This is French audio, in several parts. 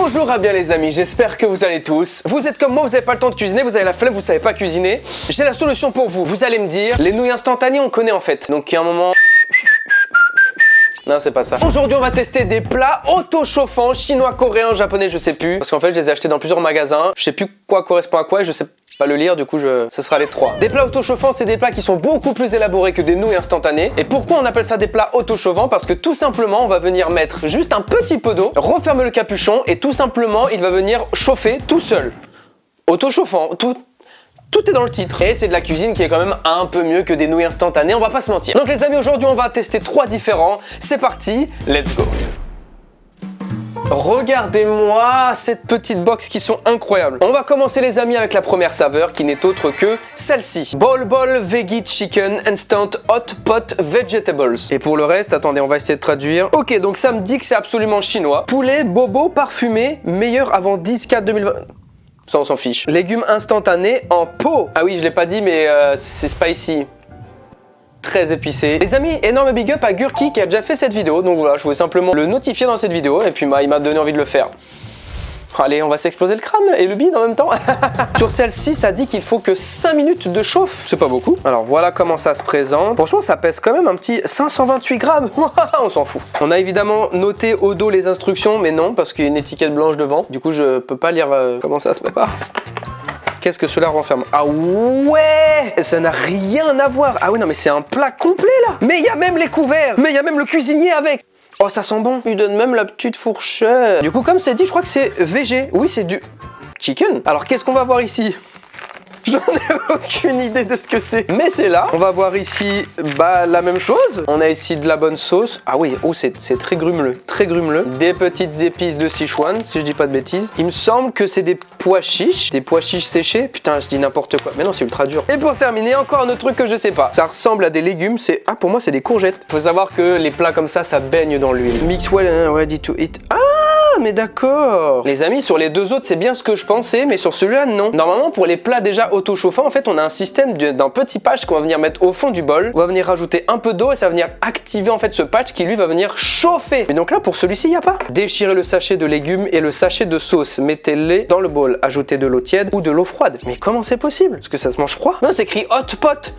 Bonjour à bien les amis, j'espère que vous allez tous. Vous êtes comme moi, vous n'avez pas le temps de cuisiner, vous avez la flemme, vous savez pas cuisiner. J'ai la solution pour vous. Vous allez me dire, les nouilles instantanées on connaît en fait. Donc il y a un moment... Non, c'est pas ça. Aujourd'hui, on va tester des plats auto-chauffants, chinois, coréens, japonais, je sais plus. Parce qu'en fait, je les ai achetés dans plusieurs magasins. Je sais plus quoi correspond à quoi et je sais pas le lire, du coup, ce sera les trois. Des plats auto-chauffants, c'est des plats qui sont beaucoup plus élaborés que des nouilles instantanées. Et pourquoi on appelle ça des plats auto-chauffants? Parce que tout simplement, on va venir mettre juste un petit peu d'eau, refermer le capuchon et tout simplement, il va venir chauffer tout seul. Auto-chauffant, tout est dans le titre. Et c'est de la cuisine qui est quand même un peu mieux que des nouilles instantanées, on va pas se mentir. Donc les amis, aujourd'hui on va tester 3 différents. C'est parti, let's go. Regardez-moi cette petite box qui sont incroyables. On va commencer les amis avec la première saveur qui n'est autre que celle-ci. Bol Veggie Chicken Instant Hot Pot Vegetables. Et pour le reste, attendez, on va essayer de traduire. Ok, donc ça me dit que c'est absolument chinois. Poulet bobo parfumé, meilleur avant 10/4 2020. Ça on s'en fiche. Légumes instantanés en pot. Ah oui, je l'ai pas dit mais c'est spicy. Très épicé. Les amis, énorme big up à Gurki qui a déjà fait cette vidéo. Donc voilà, je voulais simplement le notifier dans cette vidéo et puis il m'a donné envie de le faire. Allez, on va s'exploser le crâne et le bide en même temps. Sur celle-ci, ça dit qu'il faut que 5 minutes de chauffe. C'est pas beaucoup. Alors voilà comment ça se présente. Franchement, ça pèse quand même un petit 528 grammes. On s'en fout. On a évidemment noté au dos les instructions, mais non, parce qu'il y a une étiquette blanche devant. Du coup, je peux pas lire comment ça se prépare. Qu'est-ce que cela renferme? Ah ouais! Ça n'a rien à voir. Ah oui, non, mais c'est un plat complet là. Mais il y a même les couverts. Mais il y a même le cuisinier avec. Oh, ça sent bon. Il donne même la petite fourchette. Du coup, comme c'est dit, je crois que c'est végé. Oui, c'est du chicken. Alors, qu'est-ce qu'on va voir ici? J'en ai aucune idée de ce que c'est. Mais c'est là. On va voir ici, la même chose. On a ici de la bonne sauce. Ah oui, oh, c'est très grumeleux. Très grumeleux. Des petites épices de Sichuan, si je dis pas de bêtises. Il me semble que c'est des pois chiches. Des pois chiches séchés. Putain, je dis n'importe quoi. Mais non, c'est ultra dur. Et pour terminer, encore un autre truc que je sais pas. Ça ressemble à des légumes. Ah, pour moi, c'est des courgettes. Faut savoir que les plats comme ça baigne dans l'huile. Mix well, ready to eat. Ah! Mais d'accord. Les amis, sur les deux autres, c'est bien ce que je pensais, mais sur celui-là, non. Normalement, pour les plats déjà auto-chauffants, en fait, on a un système d'un petit patch qu'on va venir mettre au fond du bol. On va venir rajouter un peu d'eau et ça va venir activer en fait ce patch qui lui va venir chauffer. Mais donc là, pour celui-ci, il n'y a pas. Déchirez le sachet de légumes et le sachet de sauce. Mettez-les dans le bol. Ajoutez de l'eau tiède ou de l'eau froide. Mais comment c'est possible? Parce que ça se mange froid. Non, c'est écrit hot pot.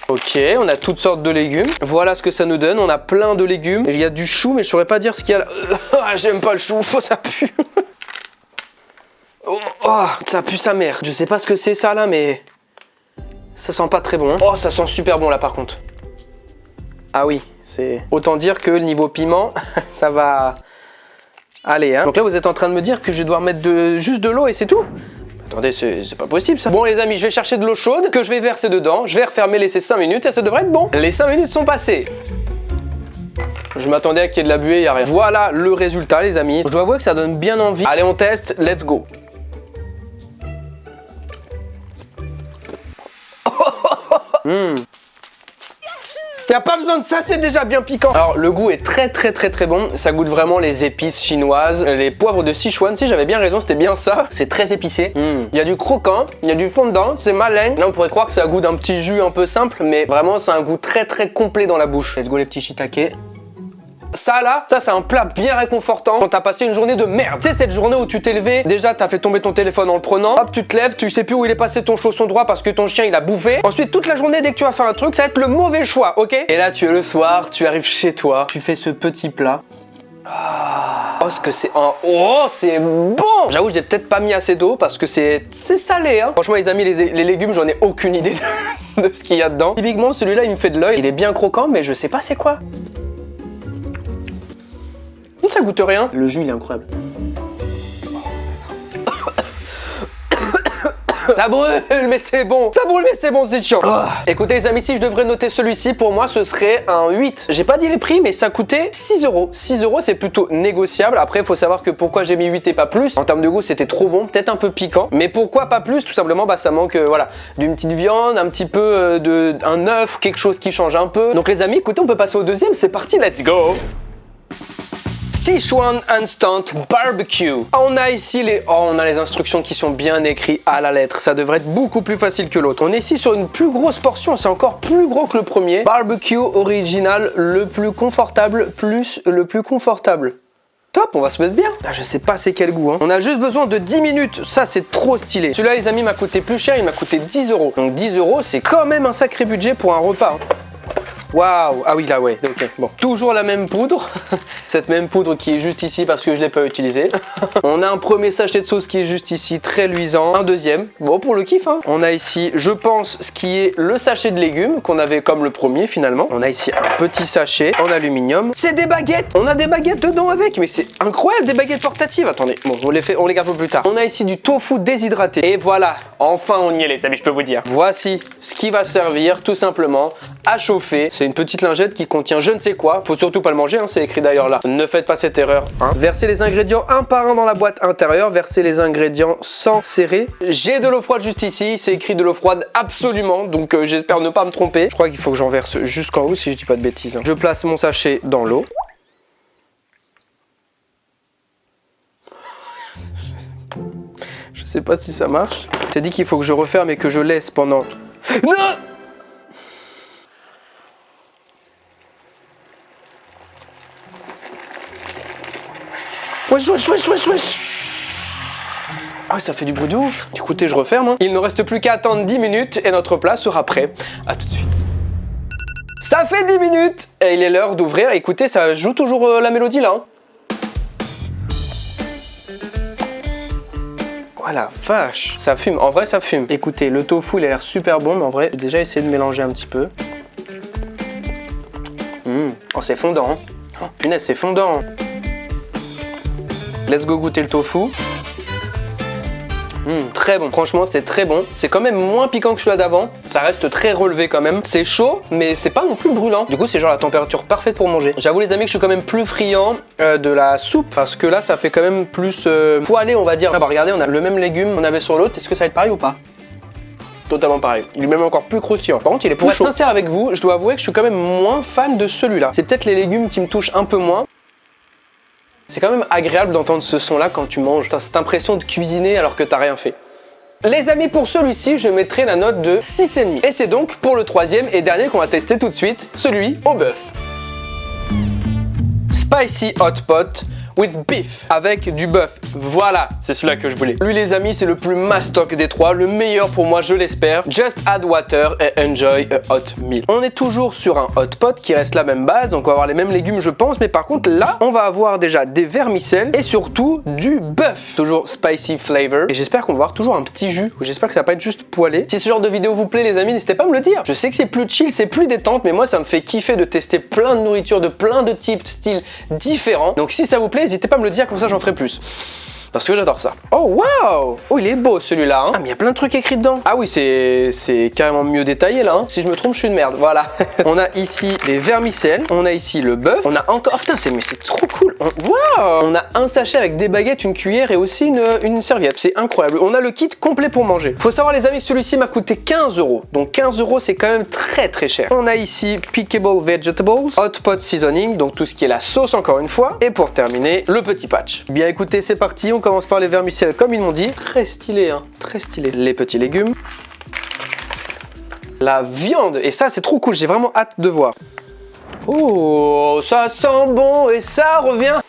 Ok, on a toutes sortes de légumes. Voilà ce que ça nous donne. On a plein de légumes. Il y a du chou, mais je saurais pas dire ce qu'il y a là. J'aime pas le chou, ça pue. Oh, ça pue sa mère. Je sais pas ce que c'est ça là, mais ça sent pas très bon. Oh, ça sent super bon là par contre. Ah oui, c'est... Autant dire que le niveau piment, ça va... Allez, hein. Donc là, vous êtes en train de me dire que je vais devoir mettre juste de l'eau et c'est tout? Attendez, c'est pas possible ça. Bon les amis, je vais chercher de l'eau chaude que je vais verser dedans. Je vais refermer, laisser 5 minutes et ça devrait être bon. Les 5 minutes sont passées. Je m'attendais à qu'il y ait de la buée, il n'y a rien. Voilà le résultat les amis. Je dois avouer que ça donne bien envie. Allez, on teste, let's go. Il n'y a pas besoin de ça, c'est déjà bien piquant. Alors le goût est très bon. Ça goûte vraiment les épices chinoises, les poivres de Sichuan. Si j'avais bien raison, c'était bien ça. C'est très épicé. Il y a du croquant, il y a du fondant, c'est malin. Là on pourrait croire que c'est un goût d'un petit jus un peu simple, mais vraiment c'est un goût très complet dans la bouche. Let's go les petits shiitake. Ça là, ça c'est un plat bien réconfortant quand t'as passé une journée de merde. Tu sais cette journée où tu t'es levé, déjà t'as fait tomber ton téléphone en le prenant, hop tu te lèves, tu sais plus où il est passé ton chausson droit parce que ton chien il a bouffé. Ensuite toute la journée dès que tu vas faire un truc, ça va être le mauvais choix, ok? Et là tu es le soir, tu arrives chez toi, tu fais ce petit plat. Oh ce que c'est oh c'est bon. J'avoue j'ai peut-être pas mis assez d'eau parce que c'est salé hein. Franchement les amis les légumes j'en ai aucune idée de ce qu'il y a dedans. Typiquement celui-là il me fait de l'œil, il est bien croquant mais je sais pas c'est quoi. Ça goûte rien. Le jus il est incroyable. Ça brûle mais c'est bon. Ça brûle mais c'est bon, c'est chiant. Écoutez les amis, si je devrais noter celui-ci, pour moi ce serait un 8. J'ai pas dit les prix mais ça coûtait 6 €. 6 € c'est plutôt négociable. Après il faut savoir que pourquoi j'ai mis 8 et pas plus. En termes de goût c'était trop bon, peut-être un peu piquant. Mais pourquoi pas plus? Tout simplement ça manque voilà, d'une petite viande, un petit peu un œuf, quelque chose qui change un peu. Donc les amis écoutez on peut passer au deuxième, c'est parti, let's go. Sichuan Instant Barbecue. On a ici on a les instructions qui sont bien écrites à la lettre. Ça devrait être beaucoup plus facile que l'autre. On est ici sur une plus grosse portion. C'est encore plus gros que le premier. Barbecue original, le plus confortable, plus le plus confortable. Top, on va se mettre bien. Ah, je sais pas c'est quel goût. Hein. On a juste besoin de 10 minutes. Ça, c'est trop stylé. Celui-là, les amis, m'a coûté plus cher. Il m'a coûté 10 €. Donc 10 €, c'est quand même un sacré budget pour un repas. Hein. Waouh! Ah oui, là, ouais, ok. Bon, toujours la même poudre. Cette même poudre qui est juste ici parce que je ne l'ai pas utilisée. On a un premier sachet de sauce qui est juste ici, très luisant. Un deuxième, bon, pour le kiff, hein. On a ici, je pense, ce qui est le sachet de légumes qu'on avait comme le premier finalement. On a ici un petit sachet en aluminium. C'est des baguettes! On a des baguettes dedans avec, mais c'est incroyable, des baguettes portatives. Attendez, bon, on les garde pour plus tard. On a ici du tofu déshydraté. Et voilà, enfin on y est, les amis, je peux vous dire. Voici ce qui va servir tout simplement à chauffer. C'est une petite lingette qui contient je ne sais quoi. Faut surtout pas le manger, hein, c'est écrit d'ailleurs là. Ne faites pas cette erreur. Hein. Versez les ingrédients un par un dans la boîte intérieure. Versez les ingrédients sans serrer. J'ai de l'eau froide juste ici. C'est écrit de l'eau froide absolument. Donc j'espère ne pas me tromper. Je crois qu'il faut que j'en verse jusqu'en haut si je dis pas de bêtises. Hein. Je place mon sachet dans l'eau. Je sais pas si ça marche. T'as dit qu'il faut que je referme et que je laisse pendant... Non! Wesh. Ah, ça fait du bruit de ouf. Écoutez, je referme. Hein. Il ne reste plus qu'à attendre 10 minutes et notre plat sera prêt. A tout de suite. Ça fait 10 minutes et il est l'heure d'ouvrir. Écoutez, ça joue toujours la mélodie là. Hein. Voilà, vache. Ça fume, en vrai ça fume. Écoutez, le tofu il a l'air super bon, mais en vrai, j'ai déjà essayé de mélanger un petit peu. Oh, c'est fondant. Hein. Oh, punaise, c'est fondant. Let's go goûter le tofu. Très bon, franchement c'est très bon. C'est quand même moins piquant que celui-là d'avant. Ça reste très relevé quand même. C'est chaud, mais c'est pas non plus brûlant. Du coup c'est genre la température parfaite pour manger. J'avoue les amis que je suis quand même plus friand de la soupe. Parce que là ça fait quand même plus poêlé on va dire. Ah bah regardez, on a le même légume qu'on avait sur l'autre. Est-ce que ça va être pareil ou pas? Totalement pareil. Il est même encore plus croustillant. Par contre il est pour être sincère avec vous, je dois avouer que je suis quand même moins fan de celui-là. C'est peut-être les légumes qui me touchent un peu moins. C'est quand même agréable d'entendre ce son-là quand tu manges. T'as cette impression de cuisiner alors que t'as rien fait. Les amis, pour celui-ci, je mettrai la note de 6,5. Et c'est donc pour le troisième et dernier qu'on va tester tout de suite, celui au bœuf. Spicy Hot Pot with beef, avec du bœuf. Voilà, c'est celui-là que je voulais. Lui les amis, c'est le plus mastoc des trois, le meilleur pour moi, je l'espère. Just add water and enjoy a hot meal. On est toujours sur un hot pot qui reste la même base, donc on va avoir les mêmes légumes je pense, mais par contre là, on va avoir déjà des vermicelles et surtout du bœuf. Toujours spicy flavor. Et j'espère qu'on va avoir toujours un petit jus. J'espère que ça va pas être juste poêlé. Si ce genre de vidéo vous plaît les amis, n'hésitez pas à me le dire. Je sais que c'est plus chill, c'est plus détente, mais moi ça me fait kiffer de tester plein de nourriture de plein de types, styles différents. Donc si ça vous plaît, n'hésitez pas à me le dire, comme ça j'en ferai plus. Parce que j'adore ça. Oh waouh! Oh il est beau celui-là hein. Ah mais il y a plein de trucs écrits dedans. Ah oui c'est carrément mieux détaillé là hein. Si je me trompe je suis une merde, voilà. On a ici les vermicelles, on a ici le bœuf, on a encore... Oh putain mais c'est trop cool. Waouh! On a un sachet avec des baguettes, une cuillère et aussi une serviette. C'est incroyable. On a le kit complet pour manger. Faut savoir les amis que celui-ci m'a coûté 15 €. Donc 15 € c'est quand même très cher. On a ici Pickable Vegetables, Hot Pot Seasoning, donc tout ce qui est la sauce encore une fois. Et pour terminer, le petit patch. Bien écoutez, c'est parti. On commence par les vermicelles comme ils m'ont dit. Très stylé, hein, très stylé. Les petits légumes. La viande. Et ça, c'est trop cool. J'ai vraiment hâte de voir. Oh, ça sent bon et ça revient.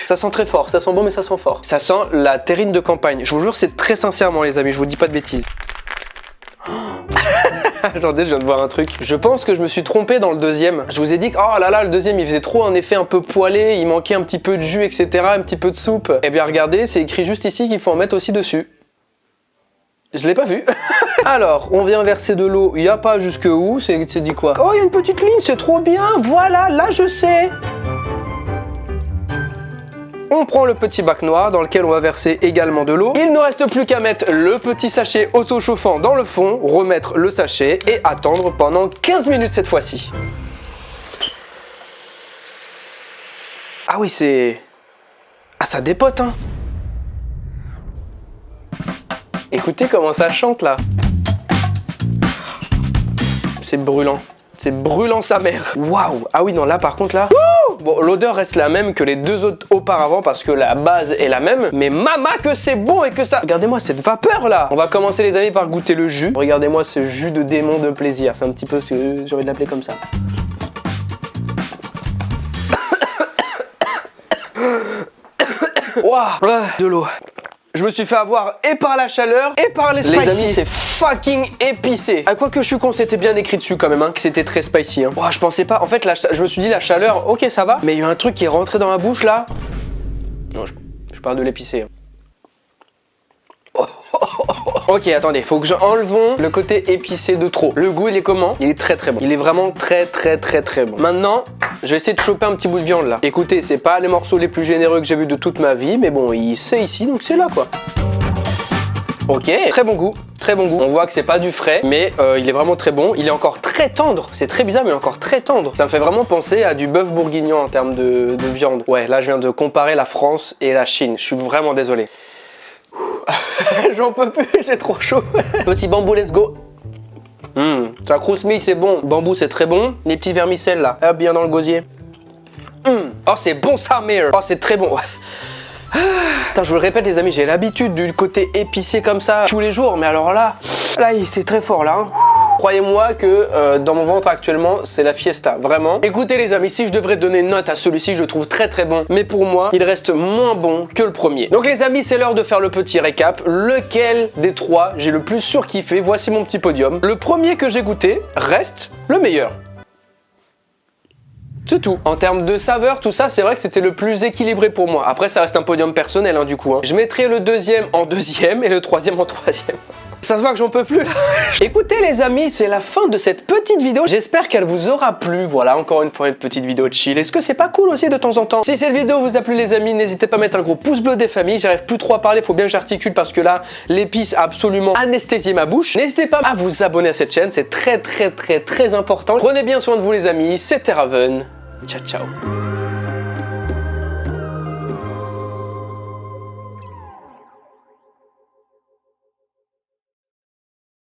Ça sent très fort. Ça sent bon, mais ça sent fort. Ça sent la terrine de campagne. Je vous jure, c'est très sincèrement, les amis. Je vous dis pas de bêtises. Attendez, je viens de voir un truc. Je pense que je me suis trompé dans le deuxième. Je vous ai dit que, oh là là, le deuxième, il faisait trop un effet un peu poêlé, il manquait un petit peu de jus, etc., un petit peu de soupe. Eh bien, regardez, c'est écrit juste ici qu'il faut en mettre aussi dessus. Je l'ai pas vu. Alors, on vient verser de l'eau, il n'y a pas jusque où, c'est dit quoi? Oh, il y a une petite ligne, c'est trop bien, voilà, là je sais. On prend le petit bac noir dans lequel on va verser également de l'eau. Il ne reste plus qu'à mettre le petit sachet auto-chauffant dans le fond, remettre le sachet et attendre pendant 15 minutes cette fois-ci. Ah oui, c'est... Ah, ça dépote, hein. Écoutez comment ça chante, là. C'est brûlant. C'est brûlant sa mère. Waouh. Ah oui, non, là, par contre, là... Wouh! Bon, l'odeur reste la même que les deux autres auparavant parce que la base est la même. Mais mama que c'est bon et que ça... Regardez-moi cette vapeur là. On va commencer les amis par goûter le jus. Regardez-moi ce jus de démon de plaisir. C'est un petit peu ce que j'ai envie de l'appeler comme ça. Waouh, de l'eau. Je me suis fait avoir et par la chaleur et par les spicy. Les amis, c'est fucking épicé. À quoi que je suis con, c'était bien écrit dessus quand même, hein, que c'était très spicy. Hein. Wow, je pensais pas. En fait, je me suis dit la chaleur, ok, ça va. Mais il y a eu un truc qui est rentré dans ma bouche là. Non, je parle de l'épicé. Hein. Ok, attendez, faut que j'enlevons le côté épicé de trop. Le goût, il est comment? Il est très très bon. Il est vraiment très bon. Maintenant, je vais essayer de choper un petit bout de viande là. Écoutez, c'est pas les morceaux les plus généreux que j'ai vus de toute ma vie, mais bon, c'est ici, donc c'est là quoi. Ok, très bon goût. Très bon goût. On voit que c'est pas du frais, mais il est vraiment très bon. Il est encore très tendre. C'est très bizarre, mais il est encore très tendre. Ça me fait vraiment penser à du bœuf bourguignon en termes de viande. Ouais, là, je viens de comparer la France et la Chine. Je suis vraiment désolé. J'en peux plus, j'ai trop chaud. Petit bambou, let's go. Ça croustille, c'est bon. Bambou, c'est très bon. Les petits vermicelles là, hop, bien dans le gosier. Oh, c'est bon ça, merde. Oh, c'est très bon. Putain, je vous le répète les amis, j'ai l'habitude du côté épicé comme ça tous les jours, mais alors là c'est très fort là. Hein. Croyez-moi que dans mon ventre actuellement, c'est la fiesta, vraiment. Écoutez les amis, si je devrais donner une note à celui-ci, je le trouve très bon. Mais pour moi, il reste moins bon que le premier. Donc les amis, c'est l'heure de faire le petit récap. Lequel des trois j'ai le plus surkiffé? Voici mon petit podium. Le premier que j'ai goûté reste le meilleur. C'est tout. En termes de saveur, tout ça, c'est vrai que c'était le plus équilibré pour moi. Après, ça reste un podium personnel, hein, du coup. Hein. Je mettrai le deuxième en deuxième et le troisième en troisième. Ça se voit que j'en peux plus là. Écoutez les amis, c'est la fin de cette petite vidéo. J'espère qu'elle vous aura plu. Voilà, encore une fois une petite vidéo de chill. Est-ce que c'est pas cool aussi de temps en temps? Si cette vidéo vous a plu les amis, n'hésitez pas à mettre un gros pouce bleu des familles. J'arrive plus trop à parler, faut bien que j'articule parce que là, l'épice a absolument anesthésié ma bouche. N'hésitez pas à vous abonner à cette chaîne, c'est très important. Prenez bien soin de vous les amis, c'était Raven. Ciao ciao.